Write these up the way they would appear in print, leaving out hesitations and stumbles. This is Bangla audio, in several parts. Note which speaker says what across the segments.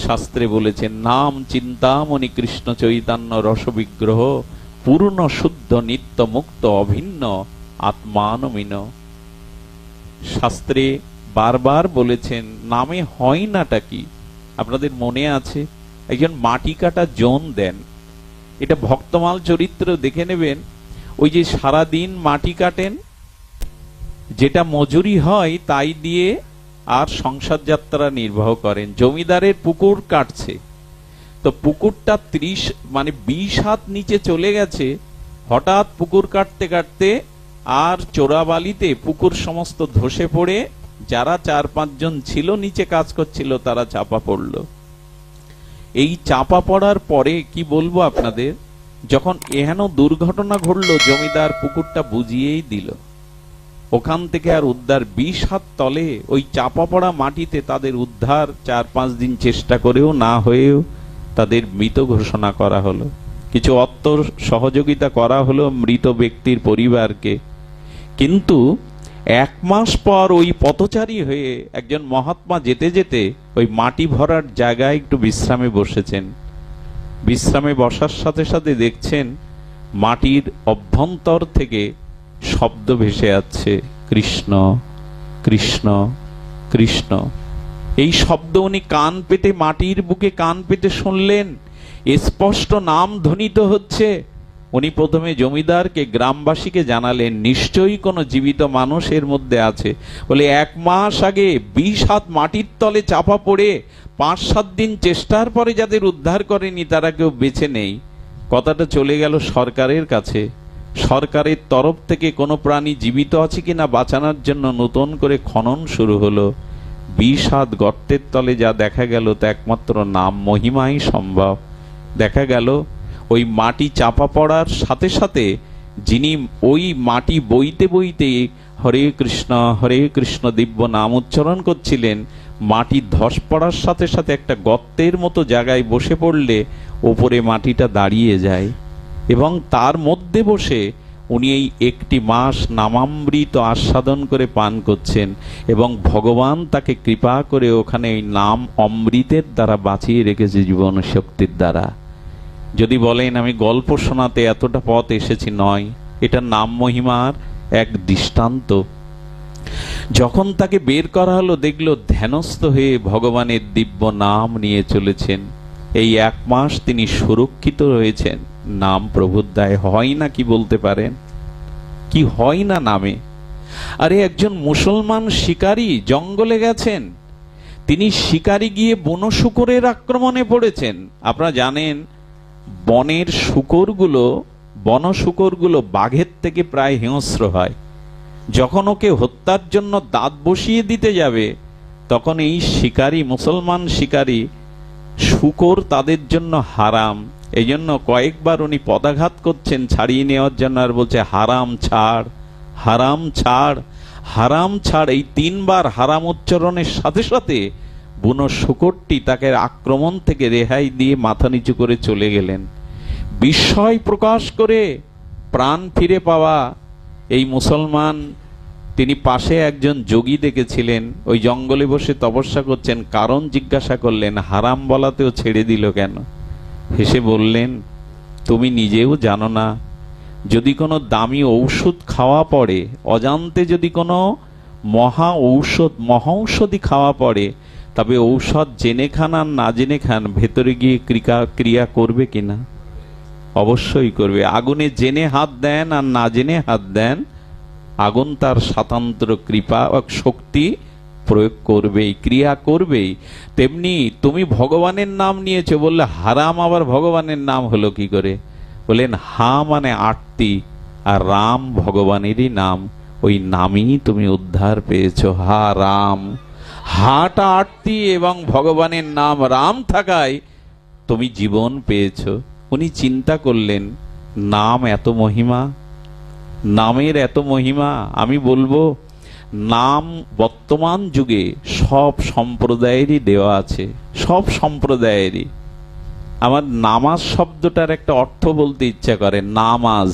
Speaker 1: শাস্ত্রে বলেছেন, নাম চিন্তামণি কৃষ্ণ চৈতন্য রসবিগ্রহ, পূর্ণ শুদ্ধ নিত্য মুক্ত অভিন্ন আত্মানমিন। শাস্ত্রে বারবার বলেছেন নামে হয় নাটা কি। আপনাদের মনে আছে, একজন মাটি কাটা জন দেন, এটা ভক্তমাল চরিত্র দেখে নেবেন। ওই যে সারাদিন মাটি কাটেন, যেটা মজুরি হয় তাই দিয়ে আর সংসার যাত্রা নির্বাহ করেন। জমিদারের পুকুর কাটছে, তো পুকুরটা 20 হাত নিচে চলে গেছে। হঠাৎ পুকুর কাটতে কাটতে আর চোরাবালিতে পুকুর সমস্ত ধসে পড়ে যারা 4-5 জন ছিল নিচে কাজ করছিল তারা চাপা পড়ল। এই চাপা পড়ার পরে কি বলবো আপনাদের, যখন এহেন দুর্ঘটনা ঘটল, জমিদার পুকুরটা বুঝিয়েই দিল। ওখান থেকে আর উদ্ধার 20 হাত তলে ওই চাপা পড়া মাটিতে তাদের উদ্ধার 4-5 দিন চেষ্টা করেও না হয়েও তাদের মৃত ঘোষণা করা হলো। কিছু অর্থ সহযোগিতা করা হলো মৃত ব্যক্তির পরিবারকে। কিন্তু 1 মাস পর ওই পথচারী হয়ে একজন মহাত্মা যেতে যেতে ওই মাটি ভরার জায়গায় একটু বিশ্রামে বসেছেন। বিশ্রামে বসার সাথে সাথে দেখছেন মাটির অভ্যন্তর থেকে শব্দ ভেসে যাচ্ছে, কৃষ্ণ কৃষ্ণ কৃষ্ণ। এই শব্দ উনি কান পেতে, মাটির বুকে কান পেতে শুনলেন, স্পষ্ট নাম ধ্বনিত হচ্ছে। উনি প্রথমে জমিদারকে, গ্রামবাসীকে জানালেন নিশ্চয়ই কোনো জীবিত মানুষ এর মধ্যে আছে। বলে 1 মাস আগে 20 হাত মাটির তলে চাপা পড়ে 5-7 দিন চেষ্টার পরে যাদের উদ্ধার করেনি তারা কেউ বেঁচে নেই। কথাটা চলে গেল সরকারের কাছে। সরকারের তরফ থেকে কোনো প্রাণী জীবিত আছে কিনা বাঁচানোর জন্য নতুন করে খনন শুরু হলো। 20 হাত গর্তের তলে যা দেখা গেল তা একমাত্র নাম মহিমাই সম্ভব। দেখা গেল ওই মাটি চাপা পড়ার সাথে সাথে যিনি ওই মাটি বইতে বইতে হরে কৃষ্ণ দিব্য নাম উচ্চারণ করছিলেন, মাটি ধস পড়ার সাথে সাথে একটা গর্তের মতো জায়গায় বসে পড়লে ওপরে মাটিটা দাঁড়িয়ে যায় এবং তার মধ্যে বসে উনি এই 1 মাস নামামৃত আস্বাদন করে পান করছেন এবং ভগবান তাকে কৃপা করে ওখানে এই নাম অমৃতের দ্বারা বাঁচিয়ে রেখেছে, জীবন শক্তির দ্বারা। যদি বলেন আমি গল্প শোনাতে এতটা পথ এসেছি, নয়, এটা নাম মহিমার এক দৃষ্টান্ত। যখন তাকে বের করা হলো দেখলো ধ্যানস্থ হয়ে ভগবানের দিব্য নাম নিয়ে চলেছেন। এই 1 মাস তিনি সুরক্ষিত রয়েছেন নাম প্রভুর দায়। হয় না কি বলতে পারেন? কি হয় না নামে? আরে একজন মুসলমান শিকারী জঙ্গলে গেছেন, তিনি শিকারী গিয়ে বনশূকরের আক্রমণে পড়েছেন। আপনারা জানেন বনের শুকরগুলো, বনশুকরগুলো বাঘের থেকে প্রায় হিংস্র হয়। যখন ওকে হত্যার জন্য দাঁত বসিয়ে দিতে যাবে তখন এই শিকারী, মুসলমান শিকারী, শুকর তাদের জন্য হারাম। এই জন্য কয়েকবার উনি পদাঘাত করছেন ছাড়িয়ে নেওয়ার জন্য, আর বলছে হারাম ছাড়, হারাম ছাড়, হারাম ছাড়। এই 3 বার হারাম উচ্চারণের সাথে সাথে বুনো শুকরটি তাকে আক্রমণ থেকে রেহাই দিয়ে মাথা নিচু করে চলে গেলেন। বিস্ময় প্রকাশ করে প্রাণ ফিরে পাওয়া এই মুসলমান, তিনি পাশে একজন যোগী দেখেছিলেন, ওই জঙ্গলে বসে তপস্যা করছেন। কারণ জিজ্ঞাসা করলেন, হারাম বলাতেও ছেড়ে দিল কেন? হেসে বললেন, তুমি নিজেও জানো না, যদি কোনো দামি ঔষধ খাওয়া পড়ে, অজান্তে যদি কোনো মহা ঔষধি খাওয়া পড়ে, তবে ঔষধ জেনে খান আর না জেনে খান, ভেতরে গিয়ে ক্রিয়া করবে কিনা? অবশ্যই করবে। আগুনে জেনে হাত দেন আর না জেনে হাত দেন, আগুন তার স্বতন্ত্র কৃপা শক্তি প্রয়োগ করবেই, ক্রিয়া করবেই। তেমনি তুমি ভগবানের নাম নিয়েছো বললে হারাম আবার ভগবানের নাম হলো কি করে? বলেন হা মানে আরতি, আর রাম ভগবানেরই নাম, ওই নামই তুমি উদ্ধার পেয়েছো। হা রাম, হাটা আরতি এবং ভগবানের নাম রাম থাকায় তুমি জীবন পেয়েছো। উনি চিন্তা করলেন নাম এত মহিমা, নামের এত মহিমা। আমি বলবো নাম বর্তমান যুগে সব সম্প্রদায়েরই দেওয়া আছে, সব সম্প্রদায়েরই। আমার নামাজ শব্দটার একটা অর্থ বলতে ইচ্ছা করে, নামাজ,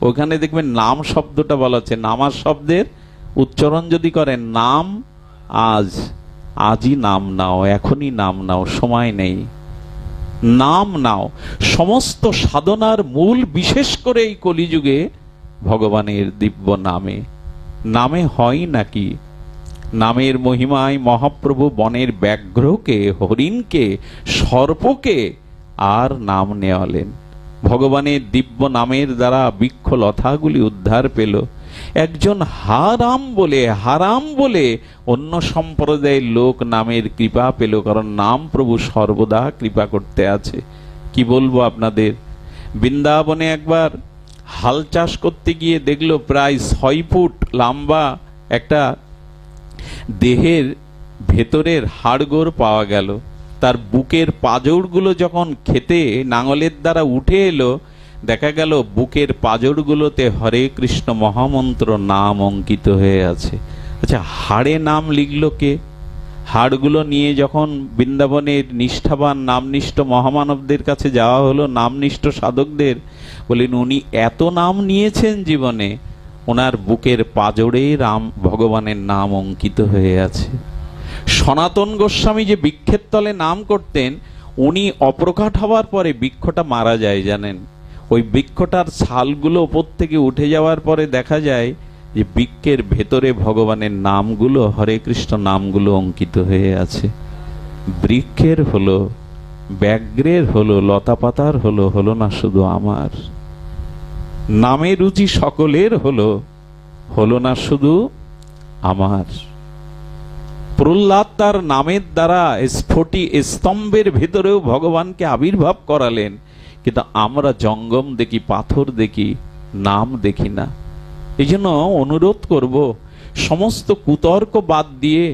Speaker 1: ওখানে দেখবেন নাম শব্দটা বলা আছে। নামাজ শব্দের উচ্চারণ যদি করেন নাম আজ, আজই নাম নাও, এখনই নাম নাও, সময় নেই, নাম নাও। সমস্ত সাধনার মূল, বিশেষ করে এই কলিযুগে, ভগবানের দিব্য নামে। নামে হয় নাকি? নামের মহিমায় মহাপ্রভু বনের ব্যাঘ্রকে, হরিণকে, সর্পকে আর নাম নেওয়ালেন। ভগবানের দিব্য নামের দ্বারা বৃক্ষলতাগুলি উদ্ধার পেল। একজন হারাম বলে অন্য সম্প্রদায়ের লোক নামের কৃপা পেল, কারণ নাম প্রভু সর্বদা কৃপা করতে আছে। কি বলবো আপনাদের, বৃন্দাবনে একবার হাল চাষ করতে গিয়ে দেখলো প্রায় 6 ফুট লম্বা একটা দেহের ভেতরের হাড়গোড় পাওয়া গেল। তার বুকের পাঁজরগুলো যখন খেতে নাঙলের দ্বারা উঠে এলো, দেখা গেল বুকের পাঁজরগুলোতে হরে কৃষ্ণ মহামন্ত্র নাম অঙ্কিত হয়ে আছে। আচ্ছা, হাড়ে নাম লিখলো কে? হাড়গুলো নিয়ে যখন বৃন্দাবনের নিষ্ঠাবান নামনিষ্ঠ মহামানবদের কাছে যাওয়া হলো, নামনিষ্ঠ সাধকদের, বলেন উনি এত নাম নিয়েছেন জীবনে, ওনার বুকের পাঁজরে ভগবানের নাম অঙ্কিত হয়ে আছে। সনাতন গোস্বামী যে বৃক্ষের তলে নাম করতেন, উনি অপ্রকাট হওয়ার পরে বৃক্ষটা মারা যায় জানেন। ওই বৃক্ষটার ছালগুলো ওপর থেকে উঠে যাওয়ার পরে দেখা যায় যে বৃক্ষের ভেতরে ভগবানের নামগুলো, হরে কৃষ্ণ নামগুলো অঙ্কিত হয়ে আছে। বৃক্ষের হলো, ব্যাঘ্রের হলো, লতা পাতার হলো, হলো না শুধু আমার। নামে রুচি সকলের হলো, হলো না শুধু আমার। প্রহ্লাদ তার নামের দ্বারা স্ফটি স্তম্ভের ভেতরেও ভগবানকে আবির্ভাব করালেন, কিন্তু আমরা জঙ্গম দেখি, পাথর দেখি, নাম দেখি না। এই জন্য অনুরোধ করব, সমস্ত কুতর্ক বাদ দিয়ে,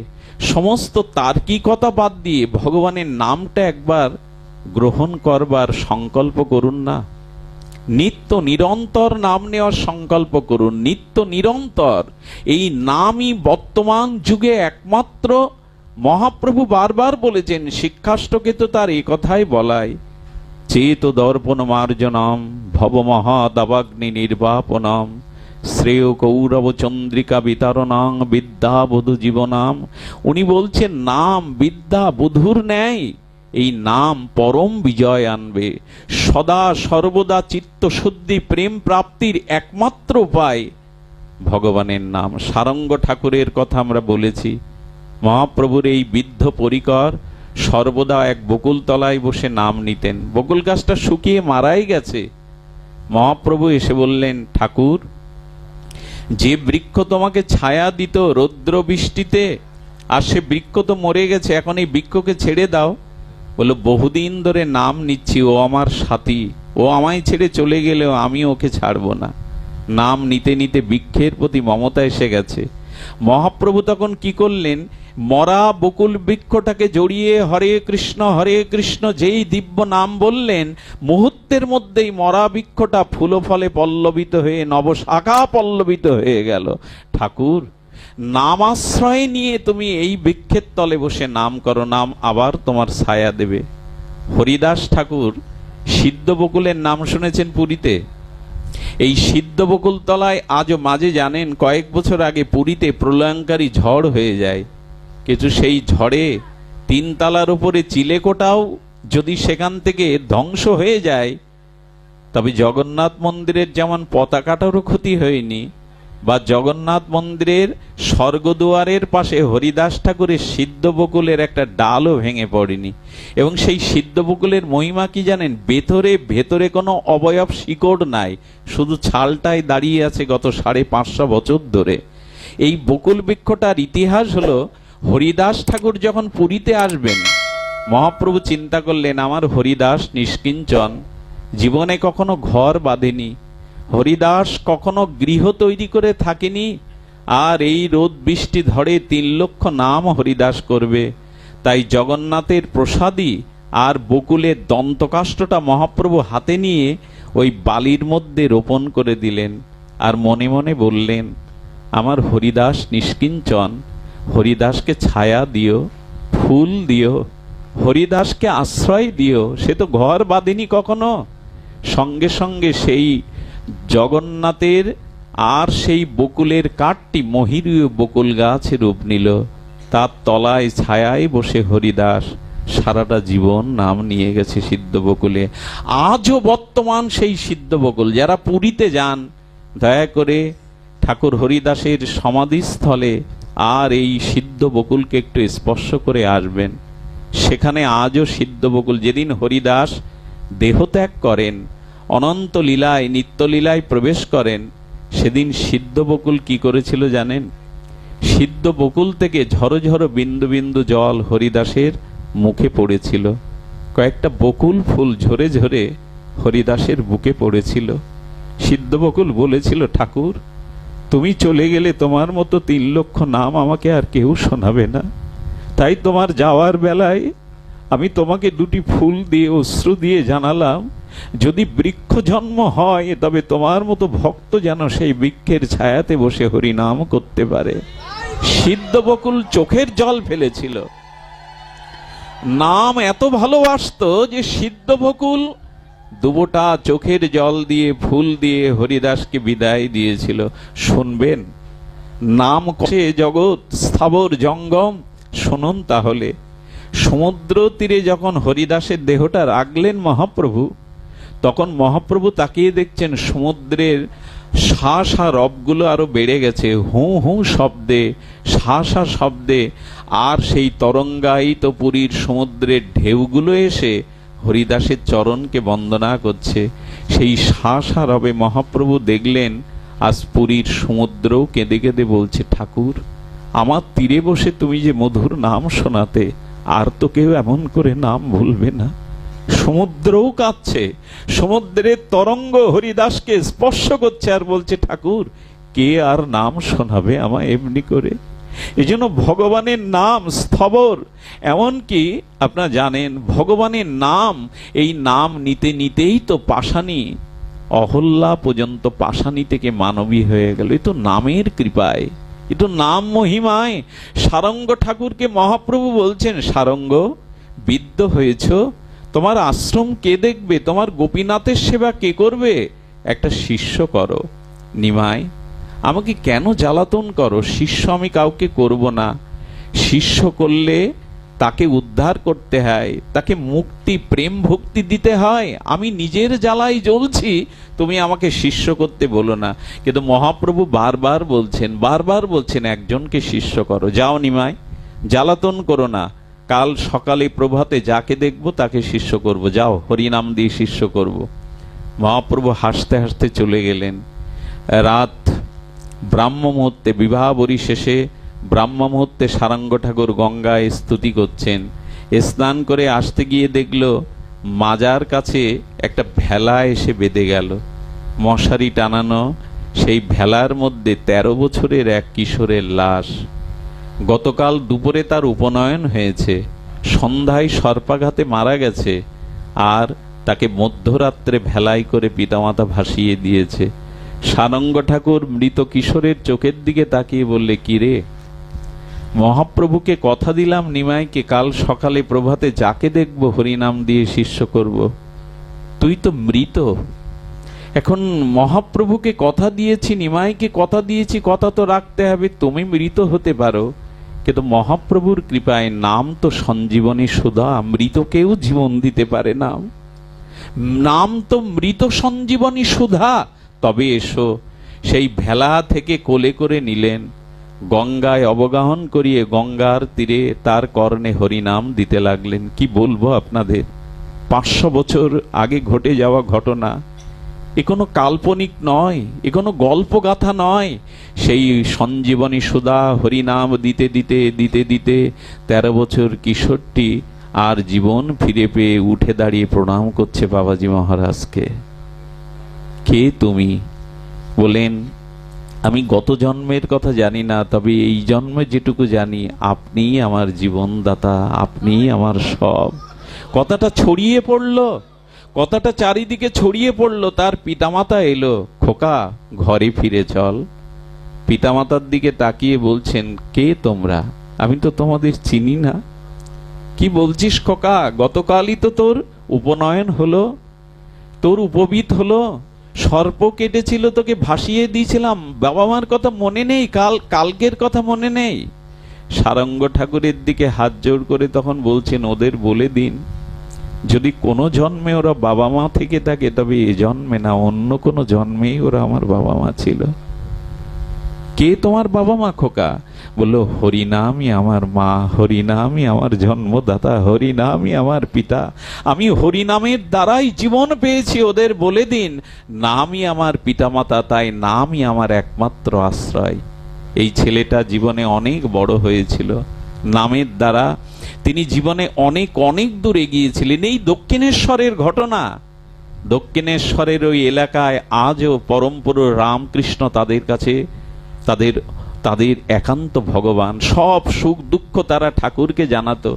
Speaker 1: সমস্ত তার্কিকতা বাদ দিয়ে ভগবানের নামটা একবার গ্রহণ করবার সংকল্প করুন না। নিত্য নিরন্তর নাম নেওয়ার সংকল্প করুন, নিত্য নিরন্তর। এই নামই বর্তমান যুগে একমাত্র। মহাপ্রভু বারবার বলেছেন, শিক্ষাষ্টকে তো তার এই কথাই বলায়, চেত দর্পণ মার্জনম ভব মহাদাবাগ্নি নির্বাপনম শ্রেয় কৌরব চন্দ্রিকা বিতারণাং বিদ্যা বধূ জীবনাম। উনি বলছেন নাম বিদ্যা বধূর ন্যায়, এই নাম পরম বিজয় আনবে। সদা সর্বদা চিত্তশুদ্ধি প্রেম প্রাপ্তির একমাত্র উপায় ভগবানের নাম। সারঙ্গ ঠাকুরের কথা আমরা বলেছি, মহাপ্রভুর এই বৃদ্ধ পরিকর সর্বদা এক বকুল তলায় বসে নাম নিতেন। বকুল গাছটা শুকিয়ে মারাই গেছে। মহাপ্রভু এসে বললেন, ঠাকুর, যে বৃক্ষ তোমাকে ছায়া দিত রৌদ্র বৃষ্টিতে, আর সে বৃক্ষ তো মরে গেছে, এখন এই বৃক্ষকে ছেড়ে দাও। বলল, বহুদিন ধরে নাম নিচ্ছি, ও আমার সাথী, ও আমায় ছেড়ে চলে গেলেও আমি ওকে ছাড়বো না। নাম নিতে নিতে বৃক্ষের প্রতি মমতা এসে গেছে। মহাপ্রভু তখন কি করলেন, মরা বকুল বৃক্ষটাকে জড়িয়ে হরে কৃষ্ণ যেই দিব্য নাম বললেন, মুহূর্তের মধ্যেই মরা বৃক্ষটা ফুল ফলে পল্লবিত হয়ে নবশাখা পল্লবিত হয়ে গেল। ঠাকুর, নামাশ্রয় নিয়ে তুমি এই বৃক্ষের তলে বসে নাম করো, নাম আবার তোমার ছায়া দেবে। হরিদাস ঠাকুর সিদ্ধ বকুলের নাম শুনেছেন পুরীতে? এই সিদ্ধ বকুল তলায় আজও মাঝে জানেন, কয়েক বছর আগে পুরীতে প্রলয়ঙ্কারী ঝড় হয়ে যায়, কিন্তু সেই ঝড়ে 3 তলার উপরে চিলেকোটাও যদি সেখান থেকে ধ্বংস হয়ে যায়, তবে জগন্নাথ মন্দিরের যেমন পতাকাটারও ক্ষতি হয়নি, বা জগন্নাথ মন্দিরের স্বর্গদুয়ারের পাশে হরিদাস ঠাকুরের সিদ্ধ বকুলের একটা ডালও ভেঙে পড়েনি। এবং সেই সিদ্ধ বকুলের মহিমা কি জানেন? ভেতরে কোনো অবয়ব শিকড় নাই, শুধু ছালটাই দাঁড়িয়ে আছে গত 550 বছর ধরে। এই বকুল বৃক্ষটার ইতিহাস হলো, হরিদাস ঠাকুর যখন পুরীতে আসবেন, মহাপ্রভু চিন্তা করলেন, আমার হরিদাস নিষ্কিঞ্চন, জীবনে কখনো ঘর বাঁধেনি, হরিদাস কখনো গৃহ তৈরি করে থাকেনি, আর এই রোদ বৃষ্টি ধরে 3 লক্ষ নাম হরিদাস করবে। তাই জগন্নাথের প্রসাদী আর বকুলের দন্তকাষ্ঠটা মহাপ্রভু হাতে নিয়ে ওই বালির মধ্যে রোপণ করে দিলেন, আর মনে মনে বললেন, আমার হরিদাস নিষ্কিঞ্চন, হরিদাসকে ছায়া দিও, ফুল দিও, হরিদাসকে আশ্রয় দিও, সে তো ঘর বাঁধেনি কখনো। সঙ্গে সঙ্গে সেই জগন্নাথের আর সেই বকুলের কাঠটি মহিরীয় বকুল গাছে রূপ নিল। তার তলায় ছায়ায় বসে হরিদাস সারাটা জীবন নাম নিয়ে গেছে সিদ্ধ বকুলে। আজও বর্তমান সেই সিদ্ধ বকুল। যারা পুরীতে যান, দয়া করে ঠাকুর হরিদাসের সমাধিস্থলে আর এই সিদ্ধ বকুলকে একটু স্পর্শ করে আসবেন। সেখানে আজও সিদ্ধ বকুল। যেদিন হরিদাস দেহত্যাগ করেন, অনন্ত লীলায় নিত্যলীলায় প্রবেশ করেন, সেদিন সিদ্ধ বকুল কি করেছিল জানেন? সিদ্ধ বকুল থেকে ঝরো ঝরো বিন্দু বিন্দু জল হরিদাসের মুখে পড়েছিল। কয়েকটা বকুল ফুল ঝরে ঝরে হরিদাসের বুকে পড়েছিল। সিদ্ধ বকুল বলেছিল, ঠাকুর তুমি চলে গেলে তোমার মতো 3 লক্ষ নাম আমাকে আর কেউ শোনাবে না। তাই তোমার যাওয়ার বেলায় আমি তোমাকে 2টি ফুল দিয়ে অশ্রু দিয়ে জানালাম, যদি বৃক্ষ জন্ম হয় তবে তোমার মতো ভক্ত যেন সেই বৃক্ষের ছায়াতে বসে হরি নাম করতে পারে। সিদ্ধ বকুল চোখের জল ফেলেছিল। নাম এত ভালোবাসতো যে সিদ্ধ বকুল দুবোটা চোখের জল দিয়ে ফুল দিয়ে হরিদাসকে বিদায় দিয়েছিল। শুনবেন, নাম কষে জগৎ স্থাবর জঙ্গম। শুনুন তাহলে, সমুদ্র তীরে যখন হরিদাসের দেহটা রাখলেন মহাপ্রভু, তখন মহাপ্রভু তাকিয়ে দেখছেন সমুদ্রের শা শা রবগুলো আরো বেড়ে গেছে, হু হু শব্দে, শা শা শব্দে। আর সেই তরঙ্গায়িত পুরীর সমুদ্রের ঢেউগুলো এসে হরিদাসের চরণকে বন্দনা করছে। সেই শা শা রবে মহাপ্রভু দেখলেন আজ পুরীর সমুদ্রও কেঁদে কেঁদে বলছে, ঠাকুর আমার তীরে বসে তুমি যে মধুর নাম শোনাতে, আর তো কেউ এমন করে নাম ভুলবে না। সমুদ্রও কাঁদছে, সমুদ্রের তরঙ্গ হরিদাসকে স্পর্শ করছে আর বলছে, ঠাকুর কে আর নাম শোনাবে আমায় এমনি করে। এই জন্য ভগবানের নাম স্থবর। এমনকি আপনারা জানেন, ভগবানের নাম, এই নাম নিতে নিতেই তো পাষাণী অহল্যা পর্যন্ত পাষাণী থেকে মানবী হয়ে গেল। এ তো নামের কৃপায়, এ তো নাম মহিমায়। সারঙ্গ ঠাকুরকে মহাপ্রভু বলছেন, সারঙ্গ বিদ্ধ হয়েছ, তোমার আশ্রম কে দেখবে, তোমার গোপীনাথের সেবা কে করবে? একটা শিষ্য করো। নিমাই আমাকে কেন জ্বালাতন করো? শিষ্য আমি কাউকে করব না। শিষ্য করলে তাকে উদ্ধার করতে হয়, তাকে মুক্তি প্রেম ভক্তি দিতে হয়। আমি নিজের জ্বালায় জ্বলছি, তুমি আমাকে শিষ্য করতে বলো না। কিন্তু মহাপ্রভু বারবার বলছেন একজনকে শিষ্য করো। যাও নিমাই, জ্বালাতন করো না। কাল সকালে প্রভাতে যাকে দেখবো তাকে শিষ্য করব, যাও হরিনাম দিয়ে শিষ্য করব। মহাপ্রভু হাসতে হাসতে চলে গেলেন। রাত ব্রাহ্ম মুহূর্তে, বিবাহ বরি শেষে ব্রাহ্ম মুহূর্তে সারঙ্গ ঠাকুর গঙ্গায় স্তুতি করছেন। স্নান করে আসতে গিয়ে দেখলো মাজার কাছে একটা ভেলা এসে বেঁধে গেল, মশারি টানানো। সেই ভেলার মধ্যে 13 বছরের এক কিশোরের লাশ। গতকাল দুপুরে তার উপনয়ন হয়েছে, সন্ধ্যায় সর্পাঘাতে মারা গেছে, আর তাকে মধ্যরাত্রে ভেলায় করে পিতামাতা ভাসিয়ে দিয়েছে। সারঙ্গ ঠাকুর মৃত কিশোরের চোখের দিকে তাকিয়ে বললে, কি রে? মহাপ্রভুকে কথা দিলাম নিমাইকে কাল সকালে প্রভাতে যাকে দেখব হরিনাম দিয়ে শিষ্য করব, তুই তো মৃত। এখন মহাপ্রভুকে কথা দিয়েছি, নিমাইকে কথা দিয়েছি, কথা তো রাখতে হবে। তুমি মৃত হতে পারো, কিন্তু মহাপ্রভুর কৃপায় নাম তো সঞ্জীবনী সুধা, মৃতকেও জীবন দিতে পারে নাম। নাম তো মৃত সঞ্জীবনী সুধা। তবে এসো। সেই ভেলা থেকে কোলে করে নিলেন, গঙ্গায় অবগাহন করিয়ে গঙ্গার তীরে তার কর্ণে হরিনাম দিতে লাগলেন। কি বলবো আপনাদের, 500 বছর আগে ঘটে যাওয়া ঘটনা। এ কোনো কাল্পনিক নয়, এ কোনো গল্পগাথা নয়। সেই সঞ্জীবনী সুধা হরিনাম দিতে দিতে দিতে দিতে 13 বছর কিশোরটি আর জীবন ফিরে পেয়ে উঠে দাঁড়িয়ে প্রণাম করছে বাবাজি মহারাজকে। কে তুমি? বলেন, আমি গত জন্মের কথা জানি না, তবে এই জন্মে যেটুকু জানি, আপনিই আমার জীবনদাতা, আপনিই আমার সব। কথাটা ছড়িয়ে পড়লো, কথাটা চারিদিকে ছড়িয়ে পড়লো। তার পিতামাতা এলো, খোকা ঘরে ফিরে চল। পিতামাতার দিকে তাকিয়ে বলছেন, কে তোমরা? আমি তো তোমাদের চিনি না। কি বলছিস খোকা? গতকালই তো তোর উপনয়ন হলো, তোর উপবিত হলো, সর্প কেটেছিল, তোকে ভাসিয়ে দিয়েছিলাম। বাবা মার কথা মনে নেই? কালকের কথা মনে নেই? সারঙ্গ ঠাকুরের দিকে হাত জোড় করে তখন বলছেন, ওদের বলে দিন যদি কোনো জন্মে ওরা বাবা মা থেকে থাকে তবে এ জন্মে না, অন্য কোনো জন্মেই ওরা আমার বাবা মা ছিল। কে তোমার বাবা মা খোকা? বললো, হরিনামই আমার মা, হরিনামই আমার জন্মদাতা, হরিনামই আমার পিতা, আমি হরিনামের দ্বারাই জীবন পেয়েছি। ওদের বলে দিন নামই আমার পিতামাতা, তাই নামই আমার একমাত্র আশ্রয়। এই ছেলেটা জীবনে অনেক বড় হয়েছিল নামের দ্বারা, তিনি জীবনে অনেক অনেক দূর এগিয়েছিলেন। এই দক্ষিণেশ্বরের ঘটনা, দক্ষিণেশ্বরের ওই এলাকায় আজও পরমপুরুষ রামকৃষ্ণ তাদের কাছে তাদের একান্ত ভগবান। সব সুখ দুঃখ তারা ঠাকুরকে জানাতো।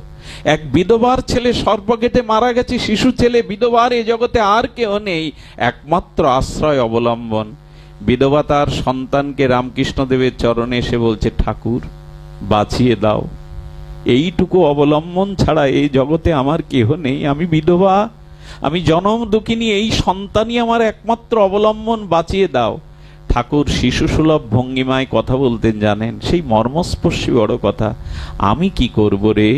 Speaker 1: এক বিধবার ছেলে সর্পঘেটে মারা গেছে, শিশু ছেলে, বিধবার এ জগতে আর কেউ নেই, একমাত্র আশ্রয় অবলম্বন। বিধবা তার সন্তানকে রামকৃষ্ণ দেবের চরণে এসে বলছে, ঠাকুর বাঁচিয়ে দাও, এইটুকু অবলম্বন ছাড়া এই জগতে আমার কেহ নেই, আমি বিধবা, আমি জনম দুঃখিনী, এই সন্তানই আমার একমাত্র অবলম্বন, বাঁচিয়ে দাও। ঠাকুর শিশু সুলভ ভঙ্গিমায় কথা বলতেন জানেন, সেই মর্মস্পর্শী বড় কথা। আমি কি করব রে,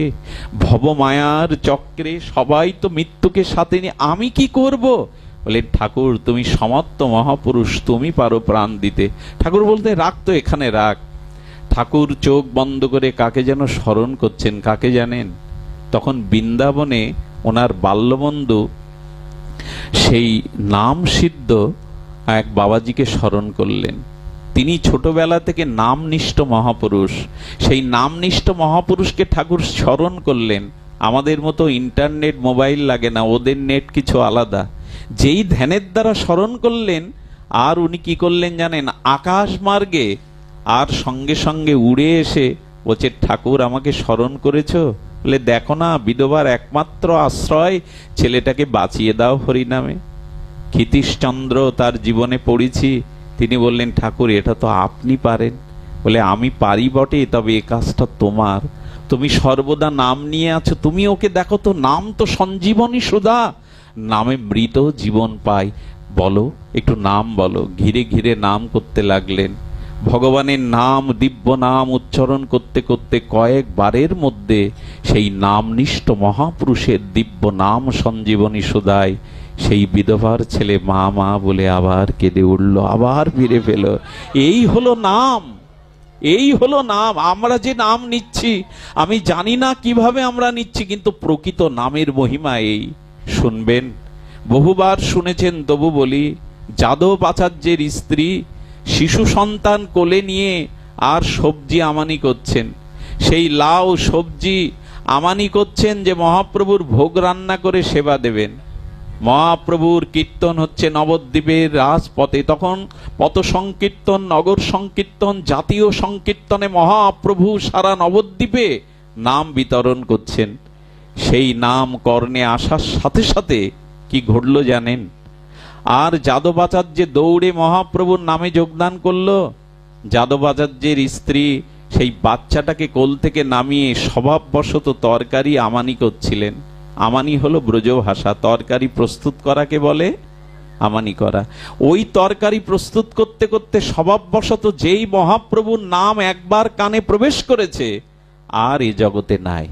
Speaker 1: ভবমায়ার চক্রে সবাই তো মৃত্যুকে সাথে নিয়ে, আমি কি করব? বলে, ঠাকুর তুমি সমর্থ মহাপুরুষ, তুমি পারো প্রাণ দিতে। ঠাকুর বলতে, রাখ তো এখানে রাখ। ঠাকুর চোখ বন্ধ করে কাকে যেন স্মরণ করছেন, কাকে জানেন? তখন বৃন্দাবনে ওনার বাল্যবন্ধু সেই নাম সিদ্ধ এক বাবাজিকে স্মরণ করলেন। তিনি ছোটবেলা থেকে নামনিষ্ঠ মহাপুরুষ, সেই নামনিষ্ঠ মহাপুরুষকে ঠাকুর স্মরণ করলেন। আমাদের মতো ইন্টারনেট মোবাইল লাগে না, ওদের নেট কিছু আলাদা। যেই ধ্যানের দ্বারা স্মরণ করলেন, আর উনি কি করলেন জানেন? আকাশ মার্গে আর সঙ্গে সঙ্গে উড়ে এসে বলছে, ঠাকুর আমাকে স্মরণ করেছ? বলে, দেখো না, বিধবার একমাত্র আশ্রয়, ছেলেটাকে বাঁচিয়ে দাও হরিনামে। ক্ষিতীশচন্দ্র তার জীবনে পড়েছি, তিনি বললেন, ঠাকুর এটা তো আপনি পারেন। বলে, আমি পারি বটে, তবে এ কাজটা তোমার, তুমি সর্বদা নাম নিয়ে আছো, তুমি ওকে দেখো তো, নাম তো সঞ্জীবনী সুধা, নামে মৃত জীবন পাই, বলো একটু নাম বলো। ঘিরে ঘিরে নাম করতে লাগলেন। ভগবানের নাম, দিব্য নাম উচ্চারণ করতে করতে কয়েকবারের মধ্যে সেই নামনিষ্ঠ মহাপুরুষের দিব্য নাম সঞ্জীবনী সুধায় সেই বিধবার ছেলে মা মা বলে আবার কেঁদে উঠল, আবার ফিরে পেল। এই হলো নাম, এই হলো নাম। আমরা যে নাম নিচ্ছি, আমি জানি না কিভাবে আমরা নিচ্ছি, কিন্তু প্রকৃত নামের মহিমা এই। শুনবেন, বহুবার শুনেছেন, তবু বলি, যাদব আচার্যের স্ত্রী শিশু সন্তান কোলে নিয়ে আর সবজি আমানি করছেন। সেই লাউ সবজি আমানি করছেন যে মহাপ্রভুর ভোগ রান্না করে সেবা দেবেন। মহাপ্রভুর কীর্তন হচ্ছে নবদ্বীপের রাজপথে, তখন পথ সংকীর্তন, নগর সংকীর্তন, জাতীয় সংকীর্তনে মহাপ্রভু সারা নবদ্বীপে নাম বিতরণ করছেন। সেই নাম কর্ণে আসার সাথে সাথে কি ঘটল জানেন? আর যাদবাচার্য দৌড়ে মহাপ্রভুর নামে যোগদান করলো। যাদবাচার্যের স্ত্রী সেই বাচ্চাটাকে কোল থেকে নামিয়ে স্বভাববশত তরকারি আমানি করছিলেন। আমানি হলো ব্রজ ভাষা, তরকারি প্রস্তুত করাকে বলে আমানি করা। ওই তরকারি প্রস্তুত করতে করতে স্বভাববশত যেই মহাপ্রভুর নাম একবার কানে প্রবেশ করেছে, আর এ জগতে নাই।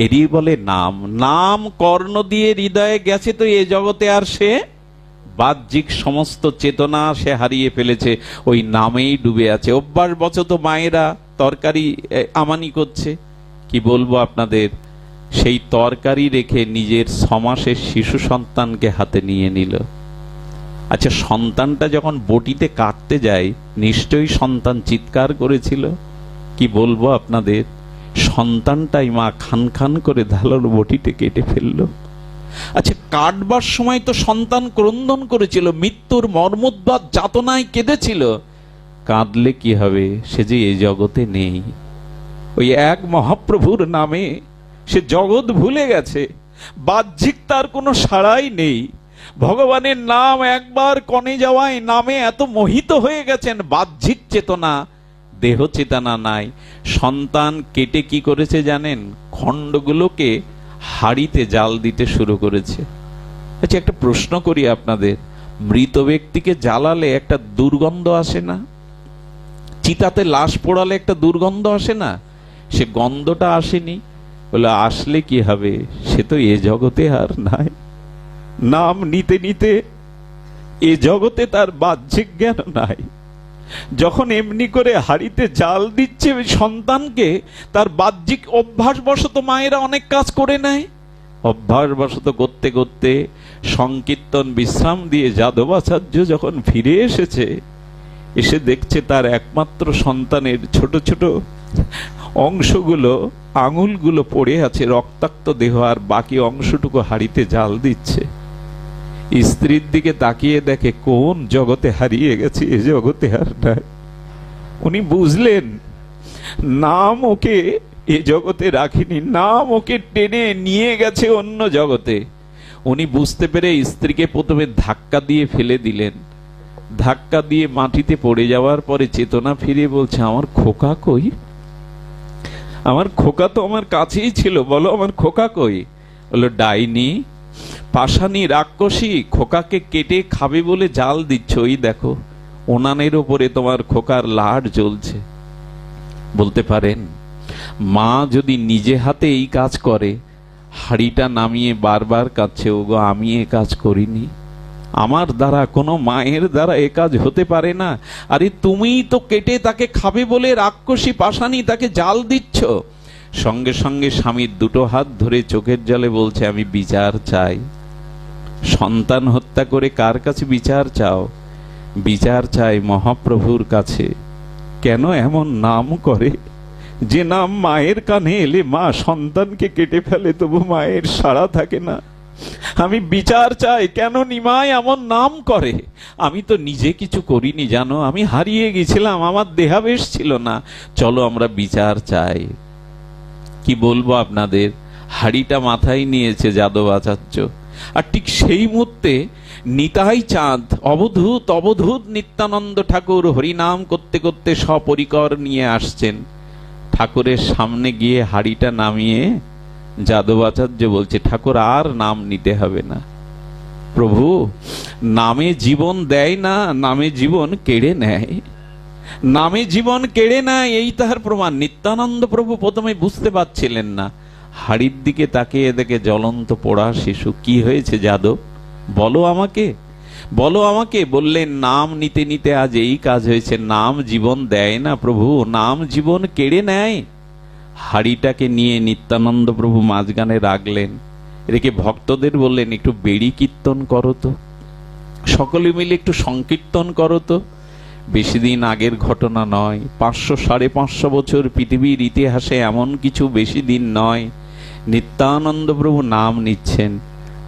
Speaker 1: এরই বলে নাম। নাম কর্ণ দিয়ে হৃদয়ে গেছে, তো এ জগতে আর সে বাহ্যিক সমস্ত চেতনা সে হারিয়ে ফেলেছে, ওই নামেই ডুবে আছে। অভ্যাসবশত মায়েরা তরকারি আমানি করছে। কি বলবো আপনাদের, সেই তরকারি রেখে নিজের 6 মাসের শিশু সন্তানকে হাতে নিয়ে নিল। আচ্ছা, সন্তানটা যখন বটিতে কাটতে যায়, নিশ্চয়ই সন্তান চিৎকার করেছিল। কি বলবো আপনাদের, সন্তানটাই মা খান খান করে ধারালো বটিতে কেটে ফেললো। আচ্ছা, কাটবার সময় তো সন্তান ক্রন্দন করেছিল, মৃত্যুর মর্মোদ্বাদ যাতনায় কেঁদেছিল। কাঁদলে কি হবে, সে যে এই জগতে নেই। ওই এক মহাপ্রভুর নামে সে জগৎ ভুলে গেছে, বাহ্যিক তার কোনো সাড়াই নেই। ভগবানের নাম একবার কনে যাওয়ায় নামে এত মোহিত হয়ে গেছেন, বাহ্যিক চেতনা, দেহ চেতনা নাই। সন্তান কেটে কি করেছে জানেন? খণ্ডগুলোকে হাড়িতে জাল দিতে শুরু করেছে। আচ্ছা, একটা প্রশ্ন করি আপনাদের, মৃত ব্যক্তিকে জ্বালালে একটা দুর্গন্ধ আসে না? চিতাতে লাশ পোড়ালে একটা দুর্গন্ধ আসে না, সে গন্ধটা আসেনি। বলে আসলে কি হবে, সে তো এ জগতে আর নাই। নাম নিতে নিতে এ জগতে তার বাহ্যিক জ্ঞান নাই। যখন এমনি করে হাড়িতে জাল দিচ্ছে সন্তানকে, তার বাহ্যিক অভ্যাসবশত মায়েরা অনেক কাজ করে নেয়। অভ্যাসবশত করতে করতে সংকীর্তন বিশ্রাম দিয়ে যাদবাচার্য যখন ফিরে এসেছে, এসে দেখছে তার একমাত্র সন্তানের ছোট ছোট অংশগুলো, আঙুলগুলো পড়ে আছে, রক্তাক্ত দেহ, আর বাকি অংশটুকু হাড়িতে জাল দিচ্ছে। স্ত্রীর দিকে তাকিয়ে দেখে কোন জগতে হারিয়ে গেছে, এ জগতে আর নাই। উনি বুঝলেন নাম ওকে এ জগতে রাখিনি, নাম ওকে টেনে নিয়ে গেছে অন্য জগতে। উনি বুঝতে পেরে স্ত্রীকে প্রথমে ধাক্কা দিয়ে ফেলে দিলেন। ধাক্কা দিয়ে মাটিতে পড়ে যাওয়ার পরে চেতনা ফিরে বলছে, আমার খোকা কই? আমার খোকা তো আমার কাছেই ছিল, বলো আমার খোকা কই? বললো, ডাইনি, পাষাণী, রাক্ষসী খোকাকে কেটে খাবে বলে জাল দিচ্ছ, ওই দেখো উনানের ওপরে তোমার খোকার লাট জ্বলছে। বলতে পারেন মা যদি নিজে হাতে এই কাজ করে, হাড়িটা নামিয়ে বারবার কাঁদছে, ওগো আমি এ কাজ করিনি, আমার দ্বারা, কোনো মায়ের দ্বারা এ কাজ হতে পারে না। আরে তুমিই তো কেটে তাকে খাবে বলে রাক্ষসী পাষাণী তাকে জাল দিচ্ছ। সঙ্গে সঙ্গে স্বামীর দুটো হাত ধরে চোখের জলে বলছে, আমি বিচার চাই। সন্তান হত্যা করে কার কাছে বিচার চাও? বিচার চাই মহাপ্রভুর কাছে। কেন এমন নাম করে যে নাম মায়ের কানে এলে মা সন্তানকে কেটে ফেলে, তবু মায়ের সাড়া থাকে না? আমি বিচার চাই, কেন নিমাই এমন নাম করে? আমি তো নিজে কিছু করিনি জানো, আমি হারিয়ে গেছিলাম, আমার দেহাবেশ ছিল না। চলো আমরা বিচার চাই। কি বলবো আপনাদের, হাড়িটা মাথায় নিয়েছে যাদবাচার্য। আর ঠিক সেই মুহূর্তে নিতাই চাঁদ, অবধূত অবধূত নিত্যানন্দ ঠাকুর হরিনাম করতে করতে সপরিকর নিয়ে আসছেন। ঠাকুরের সামনে গিয়ে হাড়িটা নামিয়ে যাদবাচার্য বলছে, ঠাকুর আর নাম নিতে হবে না। প্রভু নামে জীবন দেয় না, নামে জীবন কেড়ে নেয়। নামে জীবন কেড়ে নেয়, এই তাহার প্রমাণ। নিত্যানন্দ প্রভু প্রথমে বুঝতে পারছিলেন না। হাড়ির দিকে তাকিয়ে দেখে জ্বলন্ত পোড়া শিশু। কি হয়েছে যাদব, বলো আমাকে, বলো আমাকে। বললেন, নাম নিতে নিতে আজ এই কাজ হয়েছে। নাম জীবন দেয় না প্রভু, নাম জীবন কেড়ে নেয়। হাড়িটাকে নিয়ে নিত্যানন্দ প্রভু মাঝখানে রাখলেন, রেখে ভক্তদের বললেন, একটু বেড়ি কীর্তন করো তো, সকলে মিলে একটু সংকীর্তন করো তো। বেশি দিন আগের ঘটনা নয়, 500-550 বছর পৃথিবীর ইতিহাসে এমন কিছু বেশি দিন নয়। নিত্যানন্দ প্রভু নাম নিচ্ছেন,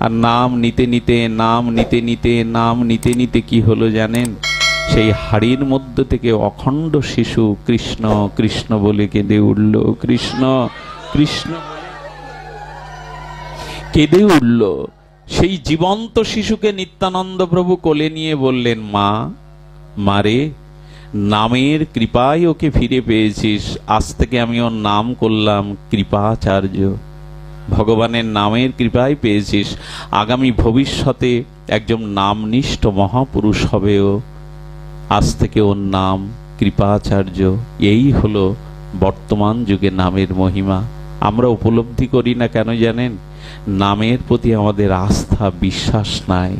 Speaker 1: আর নাম নিতে নিতে নাম নিতে নিতে নাম নিতে নিতে কি হলো জানেন? সেই হাড়ির মধ্য থেকে অখণ্ড শিশু কৃষ্ণ কৃষ্ণ বলে কেঁদে উঠল, কৃষ্ণ কৃষ্ণ কেঁদে উঠল। সেই জীবন্ত শিশুকে নিত্যানন্দ প্রভু কোলে নিয়ে বললেন, মা, মারে, নামের কৃপায় ওকে ফিরে পেয়েছিস, আজ থেকে আমি ওর নাম করলাম কৃপাচার্য। ভগবানের নামের কৃপায় পেয়েছিস, আগামী ভবিষ্যতে একজন নামনিষ্ঠ মহাপুরুষ হবে ও। আজ থেকে ওর নাম কৃপাচার্য। এই হলো বর্তমান যুগে নামের মহিমা। আমরা উপলব্ধি করি না কেন জানেন? নামের প্রতি আমাদের আস্থা বিশ্বাস নাই।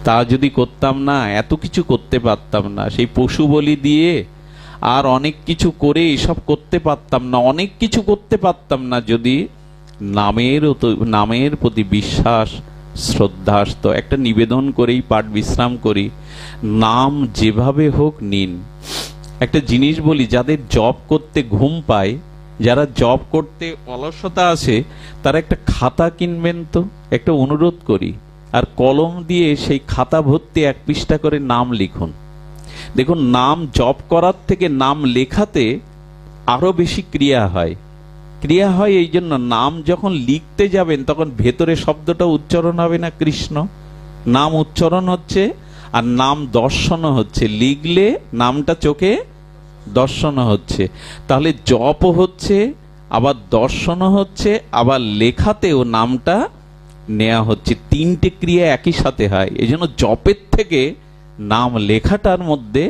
Speaker 1: তা যদি করতাম না, এত কিছু করতে পারতাম না। সেই পশু বলি দিয়ে আর অনেক কিছু করে এসব করতে পারতাম না, অনেক কিছু করতে পারতাম না যদি নামের প্রতি বিশ্বাস শ্রদ্ধা আসতো। একটা নিবেদন করেই পাঠ বিশ্রাম করি, নাম যেভাবে হোক নিন। একটা জিনিস বলি, যাদের জব করতে ঘুম পায়, যারা জব করতে অলসতা আছে, তারা একটা খাতা কিনবেন তো, একটা অনুরোধ করি, আর কলম দিয়ে সেই খাতা ভর্তি 1 পৃষ্ঠা করে নাম লিখুন। দেখুন, নাম জপ করার থেকে নাম লেখাতে আরো বেশি ক্রিয়া হয়। ক্রিয়া হয় এই জন্য, নাম যখন লিখতে যাবেন তখন ভেতরে শব্দটা উচ্চারণ হবে না, কৃষ্ণ নাম উচ্চারণ হচ্ছে, আর নাম দর্শন হচ্ছে। লিখলে নামটা চোখে দর্শন হচ্ছে। তাহলে জপ হচ্ছে, আবার দর্শন হচ্ছে, আবার লেখাতেও নামটা নেওয়া হচ্ছে। 3টে ক্রিয়া একই সাথে হয়। এই জন্য জপের থেকে নাম লেখাটার মধ্যে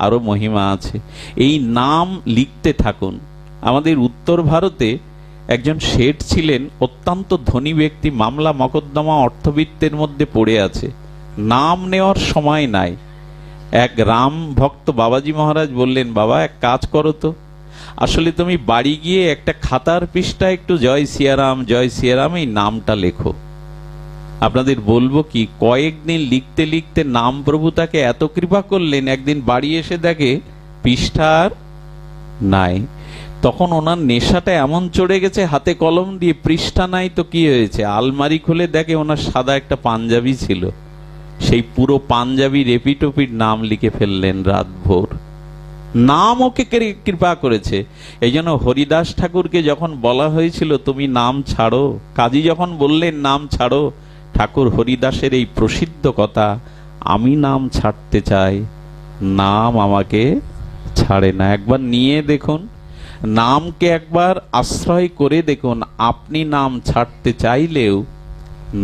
Speaker 1: আরো মহিমা আছে। এই নাম লিখতে থাকুন। আমাদের উত্তর ভারতে একজন শেঠ ছিলেন, অত্যন্ত ধনী ব্যক্তি, মামলা মকদ্দমা অর্থবিত্তের মধ্যে পড়ে আছে, নাম নেওয়ার সময় নাই। এক রাম ভক্ত বাবাজি মহারাজ বললেন, বাবা এক কাজ করো তো, আসলে তুমি বাড়ি গিয়ে একটা খাতার পৃষ্ঠা একটু জয় সিয়ারাম এই নামটা লেখো। আপনাদের বলবো কি, কয়েকদিন লিখতে লিখতে নাম প্রভু তাকে এত কৃপা করলেন, একদিন বাড়ি এসে দেখে পৃষ্ঠা আর নাই। তখন ওনার নেশাটা এমন চড়ে গেছে, হাতে কলম দিয়ে পৃষ্ঠা নাই তো কি হয়েছে, আলমারি খুলে দেখে ওনার সাদা একটা পাঞ্জাবি ছিল, সেই পুরো পাঞ্জাবির এপিটোপিট নাম লিখে ফেললেন রাতভর। নাম ওকে কৃপা করেছে। এই জন্য হরিদাস ঠাকুরকে যখন বলা হয়েছিল তুমি নাম ছাড়ো, কাজী যখন বললেন নাম ছাড়ো, ঠাকুর হরিদাসের এই প্রসিদ্ধ কথা, আমি নাম ছাড়তে চাই, নাম আমাকে ছাড়ে না। একবার নিয়ে দেখুন, নামকে একবার আশ্রয় করে দেখুন, আপনি নাম ছাড়তে চাইলেও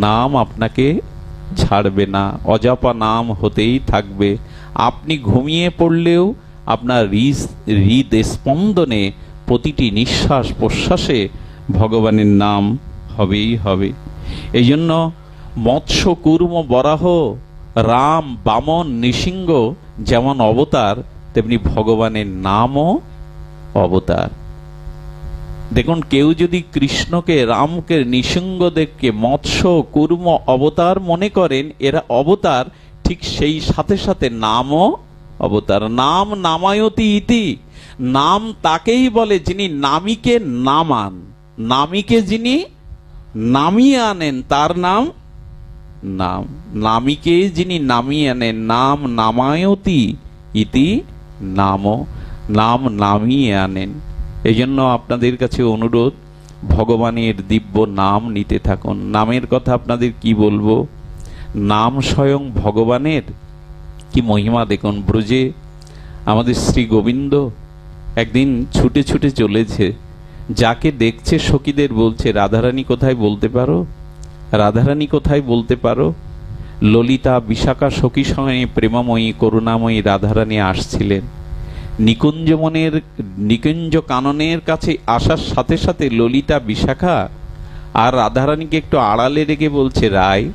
Speaker 1: নাম আপনাকে ছাড়বে না, অজাপা নাম হতেই থাকবে। আপনি ঘুমিয়ে পড়লেও আপনার হৃদ স্পন্দনে প্রতিটি নিঃশ্বাস প্রশ্বাসে ভগবানের নাম হবেই হবে। এই জন্য মৎস্য কুর্ম বরাহ রাম বামন নৃসিংহ যেমন অবতার, তেমনি ভগবানের নামও অবতার। দেখুন, কেউ যদি কৃষ্ণকে, রামকে, নৃসিংহদেবকে মৎস্য কুর্ম অবতার মনে করেন, এরা অবতার, ঠিক সেই সাথে সাথে নামও অবতার। নাম নামায়তি ইতি, নাম তাকেই বলে যিনি নামীকে নামান, নামীকে যিনি নামিয়ে আনেন তার নাম নাম, নামীকে যিনি নামিয়ে আনেন নাম নামায়তি ইতি নাম, নাম নামিয়ে আনেন। এই জন্য আপনাদের কাছে অনুরোধ, ভগবানের দিব্য নাম নিতে থাকুন। নামের কথা আপনাদের কি বলবো, নাম স্বয়ং ভগবানের কি মহিমা দেখুন। ব্রজে আমাদের শ্রী গোবিন্দ একদিন ছুটে ছুটে চলেছে, যাকে দেখছে সখীদের বলছে, রাধারানী কোথায় বলতে পারো, রাধারানী কোথায় বলতে পারো। ললিতা বিশাখা সখী সঙ্গে প্রেমময়ী করুণাময়ী রাধারানী আসছিলেন। নিকুঞ্জ কাননের কাছে আসার সাথে সাথে ললিতা বিশাখা আর রাধারানীকে একটু আড়ালে রেখে বলছে, রায়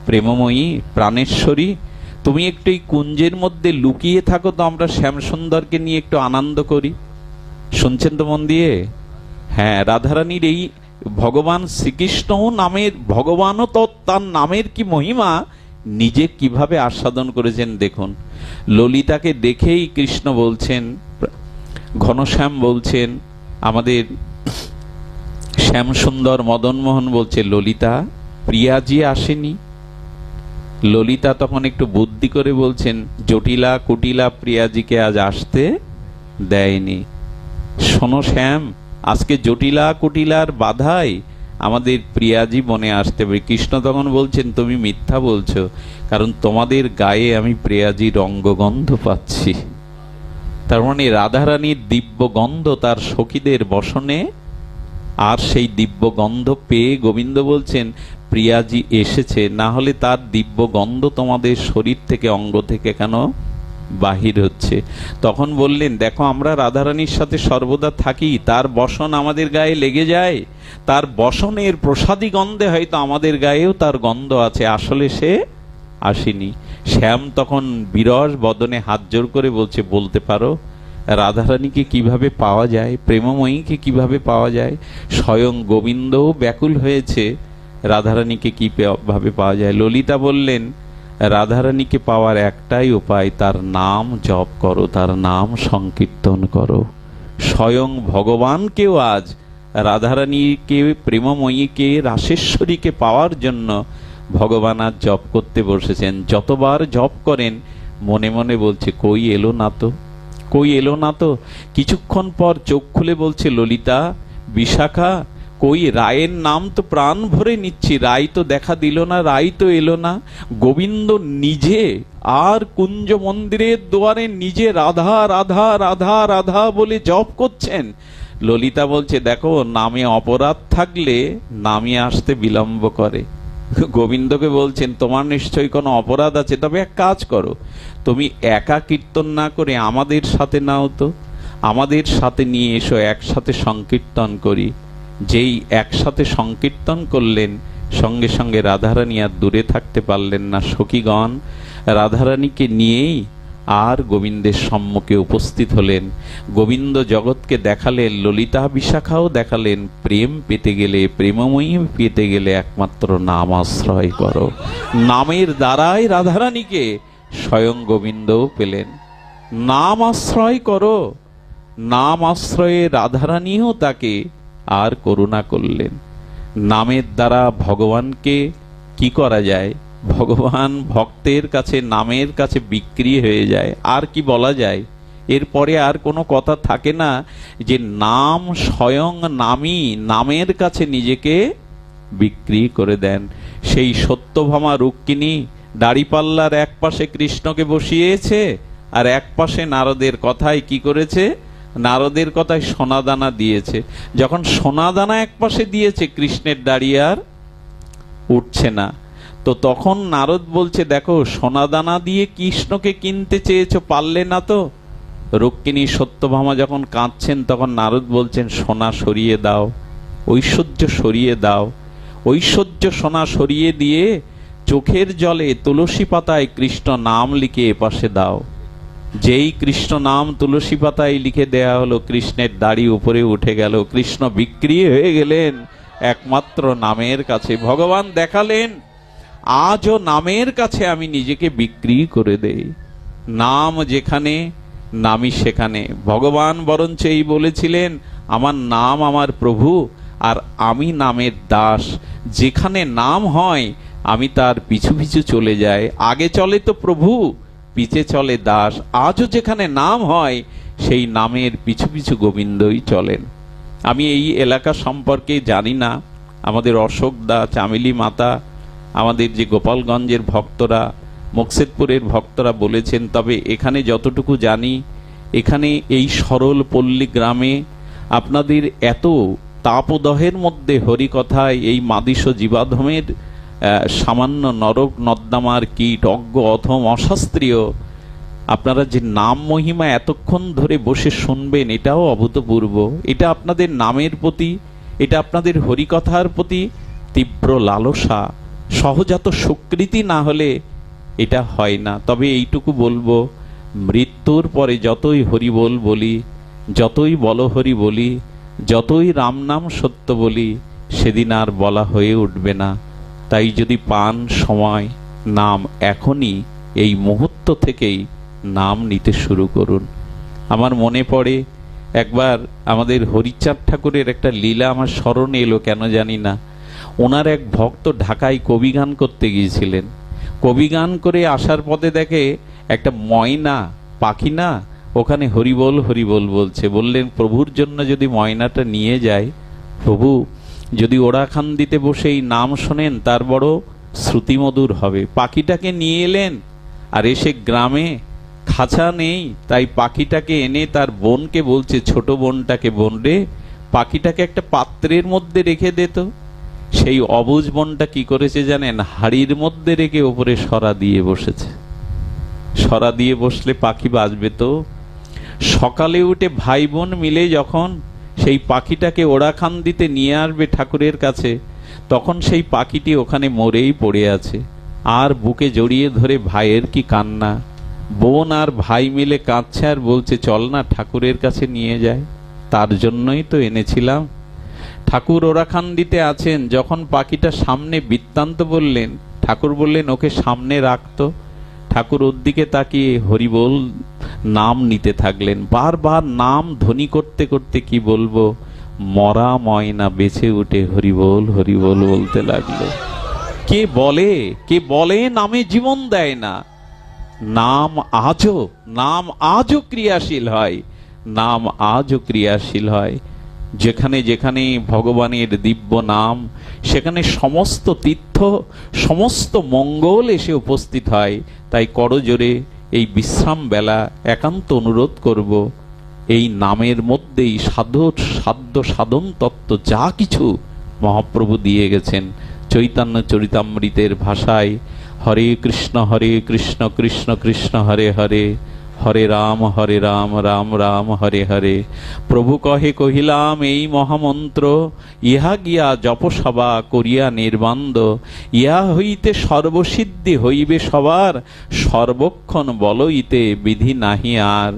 Speaker 1: প্রেমময়ী প্রাণেশ্বরী, তুমি একটু এই কুঞ্জের মধ্যে লুকিয়ে থাকো তো, আমরা শ্যামসুন্দরকে নিয়ে একটু আনন্দ করি। শুনছেন তো মন দিয়ে? হ্যাঁ, রাধারানীর এই ভগবান শ্রীকৃষ্ণ নামের, ভগবানও তো তার নামের কি মহিমা নিজে কিভাবে আস্বাদন করেছেন দেখুন। ললিতাকে দেখেই কৃষ্ণ বলছেন, ঘনশ্যাম বলছেন, আমাদের শ্যামসুন্দর মদনমোহন বলছে, ললিতা প্রিয়াজি আসেনি। ললিতা তখন একটু বুদ্ধি করে বলছেন, জটিলা কুটিলা প্রিয়াজিকে আজ আসতে দেয়নি। শোনো শ্যাম, আজকে জটিলা কুটিলার বাধায় আমাদের প্রিয়াজি বনে আসতে হবে। কৃষ্ণ তখন বলছেন, তুমি মিথ্যা বলছো, কারণ তোমাদের গায়ে আমি প্রিয়াজির অঙ্গগন্ধ পাচ্ছি। তার মানে রাধারানীর দিব্য গন্ধ তার সখীদের বসনে, আর সেই দিব্য গন্ধ পেয়ে গোবিন্দ বলছেন, প্রিয়াজি এসেছে, না হলে তার দিব্য গন্ধ তোমাদের শরীর থেকে, অঙ্গ থেকে কেন বাহির হচ্ছে। তখন বললেন, দেখো আমরা রাধারানীর সাথে সর্বদা থাকি, তার বসন আমাদের গায়ে লেগে যায়, তার বসনের প্রসাদী গন্ধে হয়তো আমাদের গায়েও তার গন্ধ আছে, আসলে সে আসেনি। শ্যাম তখন বিরস বদনে হাত জোর করে বলছে, বলতে পারো রাধারানীকে কিভাবে পাওয়া যায়, প্রেমময়ীকে কিভাবে পাওয়া যায়। স্বয়ং গোবিন্দও ব্যাকুল হয়েছে, রাধারানীকে কিভাবে পাওয়া যায়। ললিতা বললেন, রাধারানীকে পাওয়ার একটাই উপায়, তার নাম জপ করো, তার নাম সংকীর্তন করো। স্বয়ং ভগবানকেও আজ রাধারানীকে, প্রেমময়ীকে, রাসেশ্বরীকে পাওয়ার জন্য ভগবান আজ জপ করতে বসেছেন। যতবার জপ করেন মনে মনে বলছে, কই এলো না তো, কই এলো না তো। কিছুক্ষণ পর চোখ খুলে বলছে, ললিতা বিশাখা কই, রায়ের নাম তো প্রাণ ভরে নিচ্ছি, রায় তো দেখা দিল না, রায় তো এলো না। গোবিন্দ নিজে আর কুঞ্জ মন্দিরের দুয়ারে নিজে রাধা রাধা রাধা রাধা বলে জপ করছেন। ললিতা বলছে, দেখো নামে অপরাধ থাকলে নামে আসতে বিলম্ব করে, গোবিন্দকে বলছেন তোমার নিশ্চয়ই কোনো অপরাধ আছে, তবে এক কাজ করো, তুমি একা কীর্তন না করে আমাদের সাথে নাও তো, আমাদের সাথে নিয়ে এসো, একসাথে সংকীর্তন করি। যেই একসাথে সংকীর্তন করলেন, সঙ্গে সঙ্গে রাধারানী আর দূরে থাকতে পারলেন না। সখীগণ রাধারানীকে নিয়েই আর গোবিন্দের সম্মুখে উপস্থিত হলেন। গোবিন্দ জগৎকে দেখালেন, ললিতা বিশাখাও দেখালেন, প্রেম পেতে গেলে, প্রেমময়ী পেতে গেলে একমাত্র নাম আশ্রয় করো। নামের দ্বারাই রাধারানীকে স্বয়ং গোবিন্দও পেলেন। নাম আশ্রয় করো। নাম আশ্রয়ে রাধারানীও তাকে আর করুণা করলেন। নামের দ্বারা ভগবানকে কি করা যায়? ভগবান ভক্তের কাছে, নামের কাছে বিক্রি হয়ে যায়। আর কি বলা যায়? এরপরে আর কোনো কথা থাকে না যে নাম স্বয়ং নামই নামের কাছে নিজেকে বিক্রি করে দেন। সেই সত্যভামা রুক্মিণী দাড়িপাল্লার এক পাশে কৃষ্ণকে বসিয়েছে, আর এক পাশে নারদের কথায় কি করেছে? নারদের কথায় সোনাদানা দিয়েছে। যখন সোনাদানা এক পাশে দিয়েছে, কৃষ্ণের দাড়ি আর উঠছে না। তো তখন নারদ বলছে, দেখো সোনাদানা দিয়ে কৃষ্ণকে কিনতে চেয়েছো, পারলে না তো। রুক্মিণী সত্যভামা যখন কাঁদছেন, তখন নারদ বলছেন, সোনা সরিয়ে দাও, ঐশ্বর্য সরিয়ে দাও। ঐশ্বর্য সোনা সরিয়ে দিয়ে চোখের জলে তুলসী পাতায় কৃষ্ণ নাম লিখে এপাশে দাও। যেই কৃষ্ণ নাম তুলসী পাতায় লিখে দেয়া হলো, কৃষ্ণের দাড়ি উপরে উঠে গেল। কৃষ্ণ বিক্রি হয়ে গেলেন একমাত্র নামের কাছে। ভগবান দেখালেন, আজও নামের কাছে আমি নিজেকে বিক্রি করে দেই। নাম যেখানে, নামই সেখানে। ভগবান বরঞ্চ এই বলেছিলেন, আমার নাম আমার প্রভু, আর আমি নামের দাস। যেখানে নাম হয় আমি তার পিছু পিছু চলে যাই। আগে চলে তো প্রভু, পিছে চলে দাস। আজও যেখানে নাম হয় সেই নামের পিছু পিছু গোবিন্দই চলেন। আমি এই এলাকা সম্পর্কে জানি না। আমাদের অশোক দা, চামেলি মাতা, আমাদের যে গোপালগঞ্জের ভক্তরা, মুকসেদপুরের ভক্তরা বলেছেন। তবে এখানে যতটুকু জানি, এখানে এই সরল পল্লী গ্রামে আপনাদের এত তাপদহের মধ্যে হরিকথায় এই মাদিস জীবাধমের সামান্য নরক নর্দমার কীট, অজ্ঞ অথম অশাস্ত্রীয়, আপনারা যে নাম মহিমা এতক্ষণ ধরে বসে শুনবেন, এটাও অভূতপূর্ব। এটা আপনাদের নামের প্রতি, এটা আপনাদের হরিকথার প্রতি তীব্র লালসা, সহজাত স্বীকৃতি না হলে এটা হয় না। তবে এইটুকু বলবো, মৃত্যুর পরে যতই হরিবোল বলি, যতই বলহরি বলি, যতই রাম নাম সত্য বলি, সেদিন আর বলা হয়ে উঠবে না। তাই যদি পান সময়, নাম এখনই, এই মুহূর্ত থেকেই নাম নিতে শুরু করুন। আমার মনে পড়ে একবার আমাদের হরিচাঁদ ঠাকুরের একটা লীলা আমার স্মরণে এলো, কেন জানি না। ওনার এক ভক্ত ঢাকায় কবিগান করতে গিয়েছিলেন। কবিগান করে আসার পথে দেখে একটা ময়না পাখি না ওখানে হরিবোল হরিবোল বলছে। বললেন, প্রভুর জন্য যদি ময়নাটা নিয়ে যায়, প্রভু যদি ওড়াখান দিতে বসে এই নাম শোনেন, তার বড় শ্রুতিমধুর হবে। পাখিটাকে নিয়ে এলেন, আর এসে গ্রামে খাঁচা নেই, তাই পাখিটাকে এনে তার বোনকে বলছে, ছোট বোনটাকে, বোন রে, পাখিটাকে একটা পাত্রের মধ্যে রেখে দিত। সেই অবুঝ বোনটা কি করেছে জানেন? হাড়ির মধ্যে রেখে ওপরে সরা দিয়ে বসেছে। সরা দিয়ে বসলে পাখি বাজবে তো। সকালে উঠে ভাই বোন মিলে যখন সেই পাখিটাকে ওড়াখান দিতে নিয়ে আসবে ঠাকুরের কাছে, তখন সেই পাখিটি ওখানে মরেই পড়ে আছে। আর বুকে জড়িয়ে ধরে ভাইয়ের কি কান্না। বোন আর ভাই মিলে কাঁদছে আর বলছে, চল না ঠাকুরের কাছে নিয়ে যায়, তার জন্যই তো এনেছিলাম। ঠাকুর ওড়াখান দিতে আছেন, যখন পাখিটা সামনে বৃত্তান্ত বললেন, ঠাকুর বললেন, ওকে সামনে রাখতো। ঠাকুর ওর দিকে তাকিয়ে হরিবোল নাম নিতে থাকলেন। বারবার নাম ধ্বনি করতে করতে কি বলবো, মরা ময়না বেঁচে উঠে হরিবোল হরিবোল বলতে লাগলো। কে বলে, কে বলে নামে জীবন দেয় না? নাম আজও ক্রিয়াশীল হয়। নাম আজও ক্রিয়াশীল হয়। যেখানে যেখানে ভগবানের দিব্য নাম, সেখানে সমস্ত তীর্থ, সমস্ত মঙ্গল এসে উপস্থিত হয়। তাই করজোরে এই বিশ্রাম বেলা একান্ত অনুরোধ করব, এই নামের মধ্যেই সাধ্য সাধন তত্ত্ব যা কিছু মহাপ্রভু দিয়ে গেছেন, চৈতন্য চরিতামৃতের ভাষায় হরে কৃষ্ণ কৃষ্ণ কৃষ্ণ হরে হরে, হরে রাম রাম রাম হরে হরে। প্রভু কহে কহিলাম এই মহামন্ত্র, ইহা গিয়া জপসভা করিয়া নির্বান্দ, ইহা হইতে সর্বসিদ্ধি হইবে সবার, সর্বক্ষণ বলইতে বিধি নাহি আর।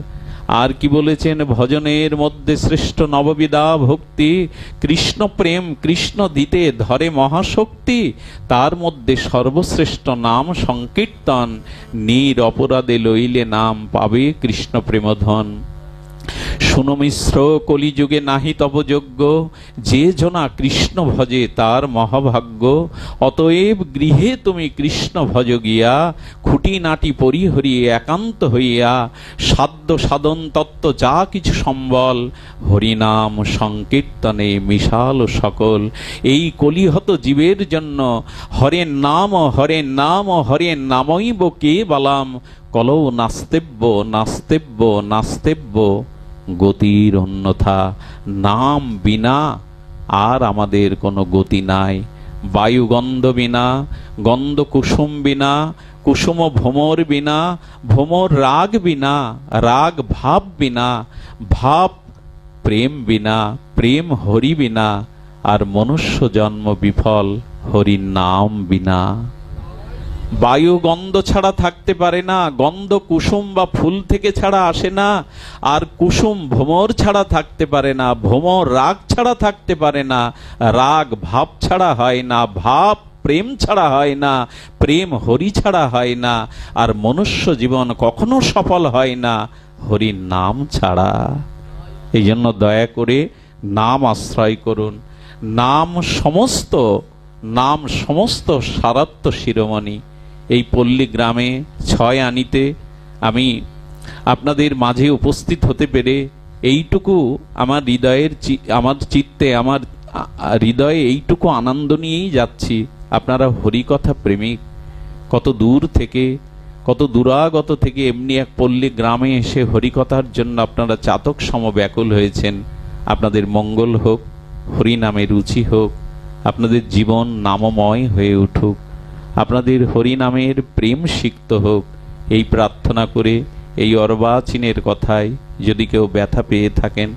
Speaker 1: আর কি বলেছেন, ভজনের মধ্যে শ্রেষ্ঠ নববিধা ভক্তি, কৃষ্ণ প্রেম কৃষ্ণ দিতে ধরে মহাশক্তি, তার মধ্যে সর্বশ্রেষ্ঠ নাম সংকীর্তন, নির অপরাধে লইলে নাম পাবে কৃষ্ণ প্রেমধন। শুনো মিশ্র কলিযুগে নাহি তপযোগ্য, যে জনা কৃষ্ণ ভজে তার মহাভাগ্য। অতএব গৃহে তুমি কৃষ্ণ ভজ গিয়া, খুঁটিনাটি পরিহরি একান্ত হইয়া, সাধ্য সাধন তত্ত্ব যা কিছু সম্বল, হরিনাম সংকীর্তনে মিশাল সকল। এই কলিহত জীবের জন্য হরের নাম হরে নামইব কে বালাম, কলৌ নাস্তেব্য নাস্তেব্য নাস্তেব্য, গতির অন্যথা নাম বিনা আর আমাদের কোনো গতি নাই। বায়ু গন্ধ বিনা, গন্ধ কুসুম বিনা, কুসুম ভ্রমর বিনা, ভ্রমর রাগ বিনা, রাগ ভাব বিনা, ভাব প্রেম বিনা, প্রেম হরি বিনা, আর মনুষ্য জন্ম বিফল হরির নাম বিনা। বায়ু গন্ধ ছাড়া থাকতে পারে না, গন্ধ কুসুম বা ফুল থেকে ছাড়া আসে না, আর কুসুম ভ্রমর ছাড়া থাকতে পারে না, ভ্রমর রাগ ছাড়া থাকতে পারে না, রাগ ভাব ছাড়া হয় না, ভাব প্রেম ছাড়া হয় না, প্রেম হরি ছাড়া হয় না, আর মনুষ্য জীবন কখনো সফল হয় না হরির নাম ছাড়া। এই জন্য দয়া করে নাম আশ্রয় করুন। নাম সমস্ত সারাত্ম শিরোমণি। এই পল্লী গ্রামে 6 আনিতে আমি আপনাদের মাঝে উপস্থিত হতে পেরে এইটুকু আমার চিত্তে আমার হৃদয়ে এইটুকু আনন্দ নিয়েই যাচ্ছি। আপনারা হরিকথা প্রেমিক, কত দূর থেকে, কত দূরাগত থেকে এমনি এক পল্লী গ্রামে এসে হরিকথার জন্য আপনারা চাতক সম ব্যাকুল হয়েছেন। আপনাদের মঙ্গল হোক, হরি নামে রুচি হোক, আপনাদের জীবন নামময় হয়ে উঠুক, আপনাদের হরি নামের প্রেম সিক্ত হোক, এই প্রার্থনা করে এই অর্বাচীনের কথায় যদি কেউ ব্যথা পেয়ে থাকেন,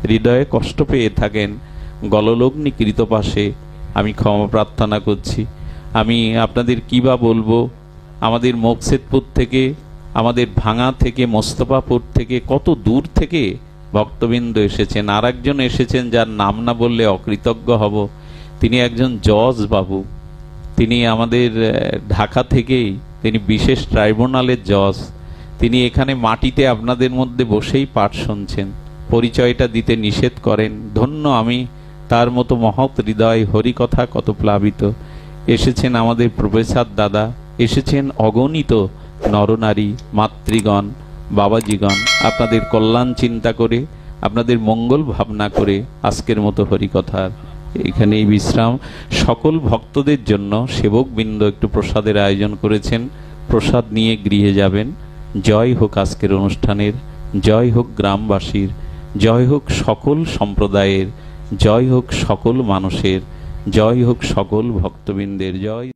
Speaker 1: হৃদয়ে কষ্ট পেয়ে থাকেন, গললগ্নি কৃতপাশে আমি ক্ষমা প্রার্থনা করছি। আমি আপনাদের কি বা বলবো, আমাদের মোকসেদপুর থেকে, আমাদের ভাঙা থেকে, মোস্তফাপুর থেকে, কত দূর থেকে ভক্তবৃন্দ এসেছেন। আর একজন এসেছেন যার নাম না বললে অকৃতজ্ঞ হব। তিনি একজন জজ বাবু, তিনি আমাদের ঢাকা থেকেই, তিনি বিশেষ ট্রাইব্যুনালের জজ। তিনি এখানে মাটিতে আপনাদের মধ্যে বসেই পাঠ শুনছেন, পরিচয়টা দিতে নিষেধ করেন। ধন্য আমি, তার মতো মহৎ হৃদয়, হরিকথা কত প্লাবিত। এসেছেন আমাদের প্রফেসর দাদা, এসেছেন অগণিত নরনারী, মাতৃগণ, বাবাজিগণ, আপনাদের কল্যাণ চিন্তা করে, আপনাদের মঙ্গল ভাবনা করে আজকের মতো হরিকথার এখানেই বিশ্রাম। সকল ভক্তদের জন্য সেবকবৃন্দ একটু প্রসাদের আয়োজন করেছেন, প্রসাদ নিয়ে গৃহে যাবেন। জয় হোক আজকের অনুষ্ঠানের, জয় হোক গ্রামবাসীর, জয় হোক সকল সম্প্রদায়ের, জয় হোক সকল মানুষের, জয় হোক সকল ভক্তবৃন্দের, জয়।